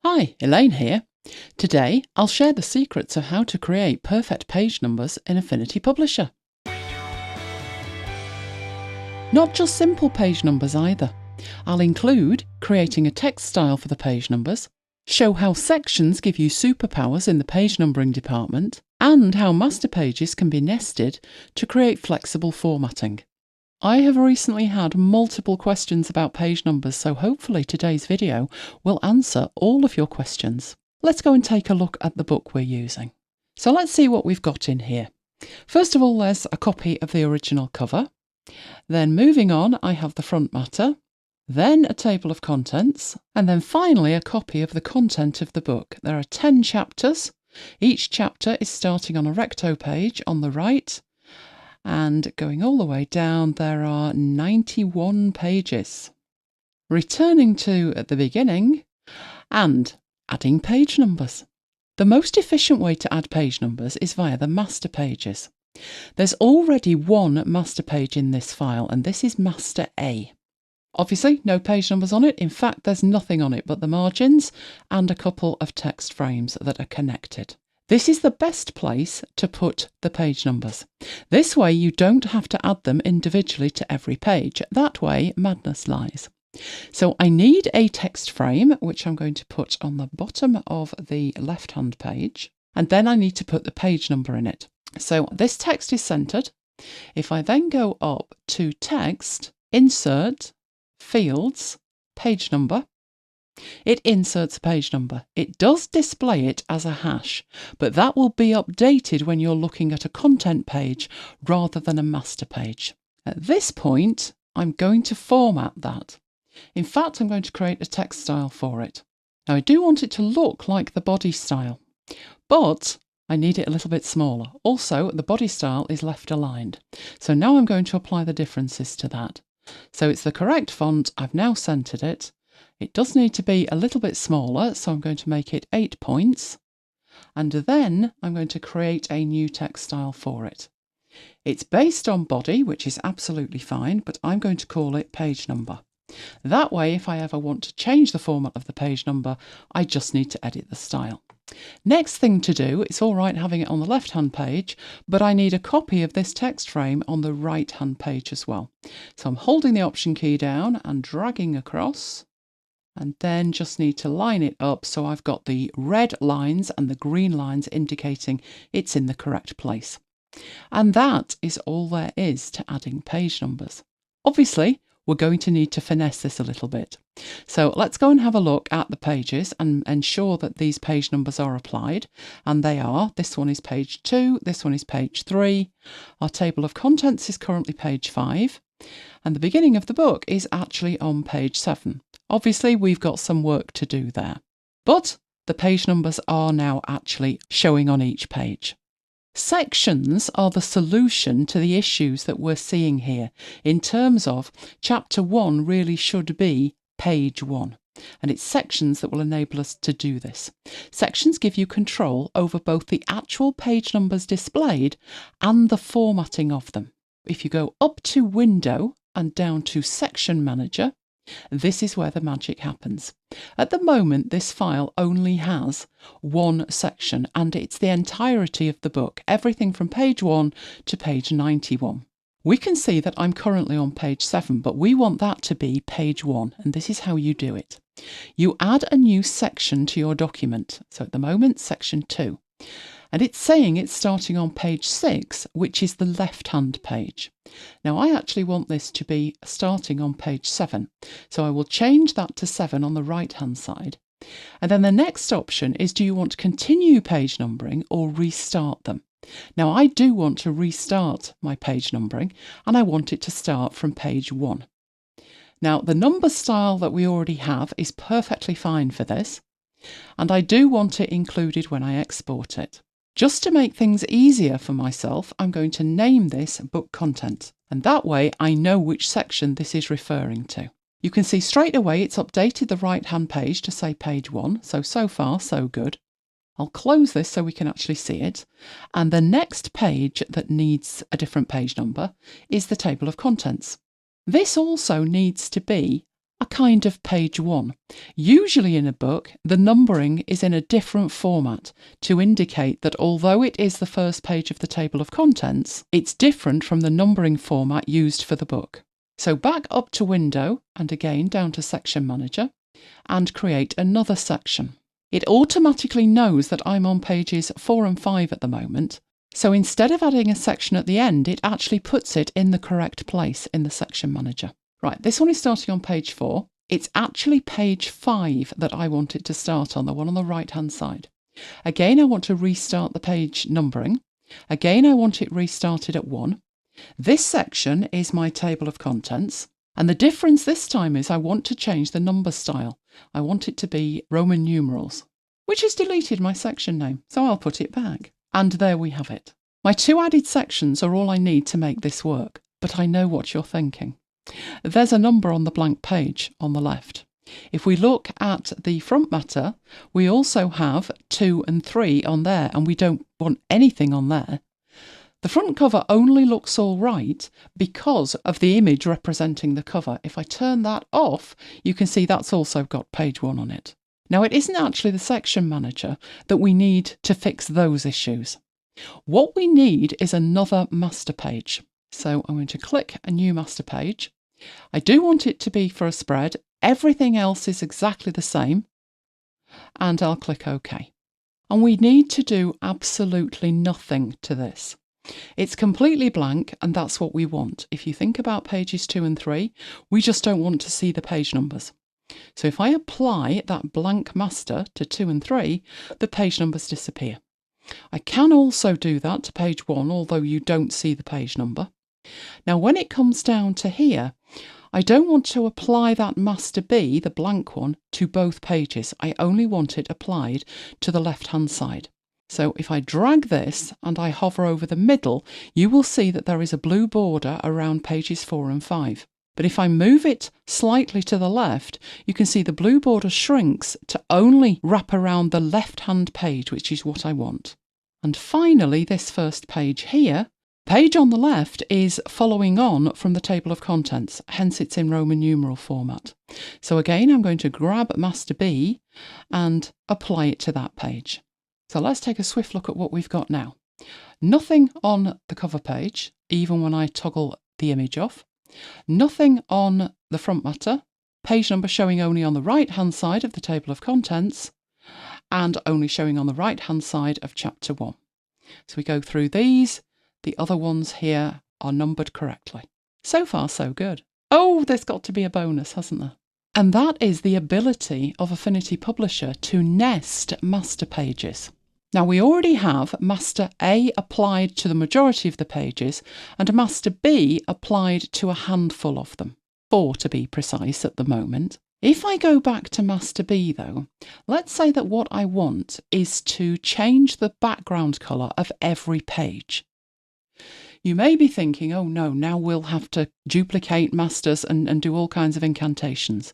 Hi, Elaine here. Today I'll share the secrets of how to create perfect page numbers in Affinity Publisher. Not just simple page numbers either. I'll include creating a text style for the page numbers, show how sections give you superpowers in the page numbering department, and how master pages can be nested to create flexible formatting. I have recently had multiple questions about page numbers, so hopefully today's video will answer all of your questions. Let's go and take a look at the book we're using. So let's see what we've got in here. First of all, there's a copy of the original cover. Then moving on, I have the front matter, then a table of contents, and then finally a copy of the content of the book. There are 10 chapters. Each chapter is starting on a recto page on the right, and going all the way down, there are 91 pages. Returning to at the beginning and adding page numbers. The most efficient way to add page numbers is via the master pages. There's already one master page in this file, and this is Master A. Obviously, no page numbers on it. In fact, there's nothing on it but the margins and a couple of text frames that are connected. This is the best place to put the page numbers. This way you don't have to add them individually to every page. That way madness lies. So I need a text frame, which I'm going to put on the bottom of the left-hand page, and then I need to put the page number in it. So this text is centered. If I then go up to Text, Insert, Fields, Page Number, it inserts a page number. It does display it as a hash, but that will be updated when you're looking at a content page rather than a master page. At this point, I'm going to format that. In fact, I'm going to create a text style for it. Now, I do want it to look like the body style, but I need it a little bit smaller. Also, the body style is left aligned. So now I'm going to apply the differences to that. So it's the correct font. I've now centered it. It does need to be a little bit smaller, so I'm going to make it 8 points. And then I'm going to create a new text style for it. It's based on body, which is absolutely fine, but I'm going to call it page number. That way, if I ever want to change the format of the page number, I just need to edit the style. Next thing to do, it's all right having it on the left-hand page, but I need a copy of this text frame on the right-hand page as well. So I'm holding the Option key down and dragging across, and then just need to line it up so I've got the red lines and the green lines indicating it's in the correct place. And that is all there is to adding page numbers. Obviously, we're going to need to finesse this a little bit. So let's go and have a look at the pages and ensure that these page numbers are applied. And they are. This one is page 2, this one is page 3. Our table of contents is currently page 5. And the beginning of the book is actually on page 7. Obviously, we've got some work to do there. But the page numbers are now actually showing on each page. Sections are the solution to the issues that we're seeing here in terms of chapter 1 really should be page 1, and it's sections that will enable us to do this. Sections give you control over both the actual page numbers displayed and the formatting of them. If you go up to Window and down to Section Manager, this is where the magic happens. At the moment, this file only has one section, and it's the entirety of the book, everything from page 1 to page 91. We can see that I'm currently on page 7, but we want that to be page 1, and this is how you do it. You add a new section to your document. So at the moment, section 2. And it's saying it's starting on page 6, which is the left-hand page. Now, I actually want this to be starting on page 7, so I will change that to 7 on the right-hand side. And then the next option is, do you want to continue page numbering or restart them? Now, I do want to restart my page numbering, and I want it to start from page 1. Now, the number style that we already have is perfectly fine for this, and I do want it included when I export it. Just to make things easier for myself, I'm going to name this book content, and that way I know which section this is referring to. You can see straight away it's updated the right-hand page to say page 1, so far so good. I'll close this so we can actually see it, and the next page that needs a different page number is the table of contents. This also needs to be a kind of page 1. Usually in a book, the numbering is in a different format to indicate that although it is the first page of the table of contents, it's different from the numbering format used for the book. So back up to Window and again down to Section Manager and create another section. It automatically knows that I'm on pages 4 and 5 at the moment, so instead of adding a section at the end, it actually puts it in the correct place in the Section Manager. Right, this one is starting on page 4. It's actually page 5 that I want it to start on, the one on the right hand side. Again, I want to restart the page numbering. Again, I want it restarted at 1. This section is my table of contents, and the difference this time is I want to change the number style. I want it to be Roman numerals, which has deleted my section name, so I'll put it back. And there we have it. My 2 added sections are all I need to make this work, but I know what you're thinking. There's a number on the blank page on the left. If we look at the front matter, we also have 2 and 3 on there, and we don't want anything on there. The front cover only looks all right because of the image representing the cover. If I turn that off, you can see that's also got page 1 on it. Now, it isn't actually the Section Manager that we need to fix those issues. What we need is another master page. So I'm going to click a new master page. I do want it to be for a spread. Everything else is exactly the same. And I'll click OK. And we need to do absolutely nothing to this. It's completely blank, and that's what we want. If you think about pages 2 and 3, we just don't want to see the page numbers. So if I apply that blank master to 2 and 3, the page numbers disappear. I can also do that to page 1, although you don't see the page number. Now, when it comes down to here, I don't want to apply that master B, the blank one, to both pages. I only want it applied to the left-hand side. So if I drag this and I hover over the middle, you will see that there is a blue border around pages 4 and 5. But if I move it slightly to the left, you can see the blue border shrinks to only wrap around the left-hand page, which is what I want. And finally, this first page here, page on the left is following on from the table of contents, hence it's in Roman numeral format. So again, I'm going to grab Master B and apply it to that page. So let's take a swift look at what we've got now. Nothing on the cover page, even when I toggle the image off. Nothing on the front matter. Page number showing only on the right-hand side of the table of contents and only showing on the right-hand side of chapter 1. So we go through these. The other ones here are numbered correctly. So far, so good. Oh, there's got to be a bonus, hasn't there? And that is the ability of Affinity Publisher to nest master pages. Now, we already have Master A applied to the majority of the pages and Master B applied to a handful of them, 4 to be precise at the moment. If I go back to Master B though, let's say that what I want is to change the background colour of every page. You may be thinking, oh no, now we'll have to duplicate masters and do all kinds of incantations.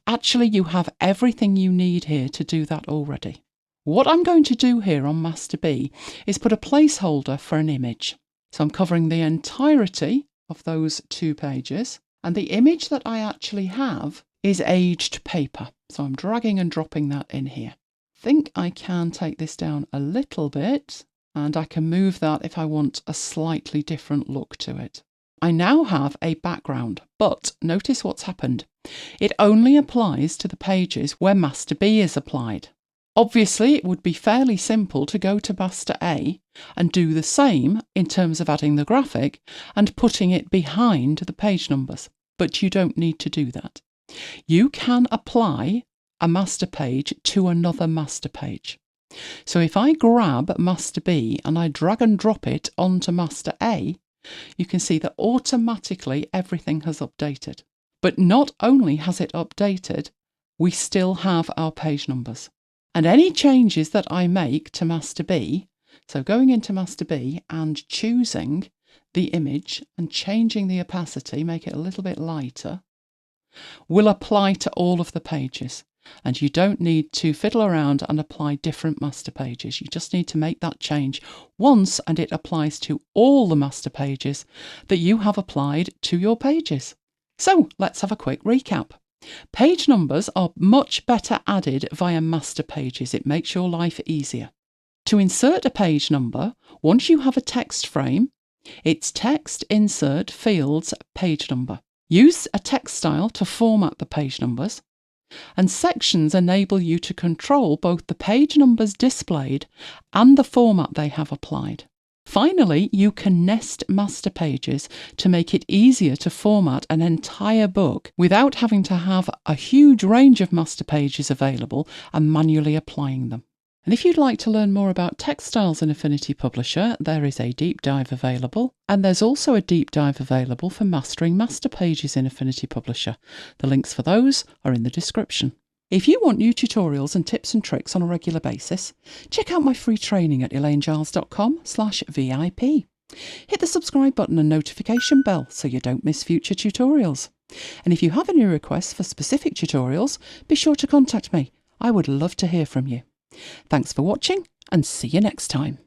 Actually, you have everything you need here to do that already. What I'm going to do here on Master B is put a placeholder for an image. So I'm covering the entirety of those 2 pages, and the image that I actually have is aged paper. So I'm dragging and dropping that in here. I think I can take this down a little bit, and I can move that if I want a slightly different look to it. I now have a background, but notice what's happened. It only applies to the pages where Master B is applied. Obviously, it would be fairly simple to go to Master A and do the same in terms of adding the graphic and putting it behind the page numbers, but you don't need to do that. You can apply a master page to another master page. So if I grab Master B and I drag and drop it onto Master A, you can see that automatically everything has updated. But not only has it updated, we still have our page numbers. And any changes that I make to Master B, so going into Master B and choosing the image and changing the opacity, make it a little bit lighter, will apply to all of the pages. And you don't need to fiddle around and apply different master pages. You just need to make that change once and it applies to all the master pages that you have applied to your pages. So let's have a quick recap. Page numbers are much better added via master pages. It makes your life easier. To insert a page number, once you have a text frame, it's text, insert, fields, page number. Use a text style to format the page numbers, and sections enable you to control both the page numbers displayed and the format they have applied. Finally, you can nest master pages to make it easier to format an entire book without having to have a huge range of master pages available and manually applying them. And if you'd like to learn more about text styles in Affinity Publisher, there is a deep dive available, and there's also a deep dive available for mastering master pages in Affinity Publisher. The links for those are in the description. If you want new tutorials and tips and tricks on a regular basis, check out my free training at elainegiles.com/VIP. Hit the subscribe button and notification bell so you don't miss future tutorials. And if you have any requests for specific tutorials, be sure to contact me. I would love to hear from you. Thanks for watching, and see you next time.